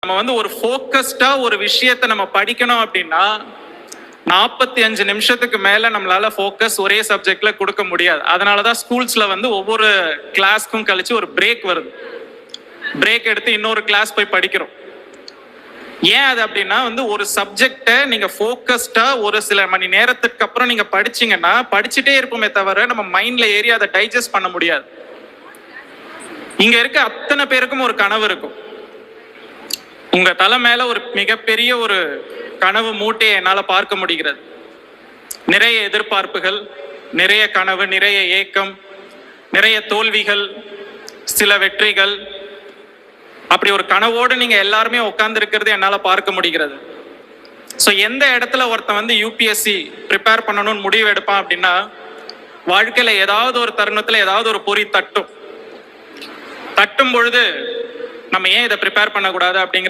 நம்ம வந்து ஒரு ஃபோக்கஸ்டா ஒரு விஷயத்தை நம்ம படிக்கணும் அப்படின்னா 45 நிமிஷத்துக்கு மேல நம்மளால ஃபோக்கஸ் ஒரே சப்ஜெக்ட்ல கொடுக்க முடியாது. அதனாலதான் ஸ்கூல்ஸ்ல வந்து ஒவ்வொரு கிளாஸ்க்கும் கழிச்சு ஒரு பிரேக் வருது. பிரேக் எடுத்து இன்னொரு கிளாஸ் போய் படிக்கிறோம். ஏன் அது அப்படின்னா வந்து ஒரு சப்ஜெக்டை நீங்க ஃபோக்கஸ்டா ஒரு சில மணி நேரத்துக்கு அப்புறம் நீங்க படிச்சீங்கன்னா படிச்சுட்டே இருப்போமே தவிர நம்ம மைண்ட்ல ஏறி அதை டைஜஸ்ட் பண்ண முடியாது. இங்க இருக்க அத்தனை பேருக்கும் ஒரு கனவு இருக்கும். உங்க தலை மேல ஒரு மிகப்பெரிய ஒரு கனவு மூட்டையை என்னால பார்க்க முடிகிறது. நிறைய எதிர்பார்ப்புகள், நிறைய கனவு, நிறைய ஏக்கம், நிறைய தோல்விகள், சில வெற்றிகள். அப்படி ஒரு கனவோடு நீங்க எல்லாருமே உட்கார்ந்து இருக்கிறது என்னால பார்க்க முடிகிறது. ஸோ எந்த இடத்துல ஒருத்தன் வந்து யூபிஎஸ்சி ப்ரிப்பேர் பண்ணணும்னு முடிவு எடுப்பான் அப்படின்னா, வாழ்க்கையில ஏதாவது ஒரு தருணத்துல ஏதாவது ஒரு பொறி தட்டும் பொழுது நம்ம ஏன் இதை ப்ரிப்பேர் பண்ணக்கூடாது அப்படிங்கிற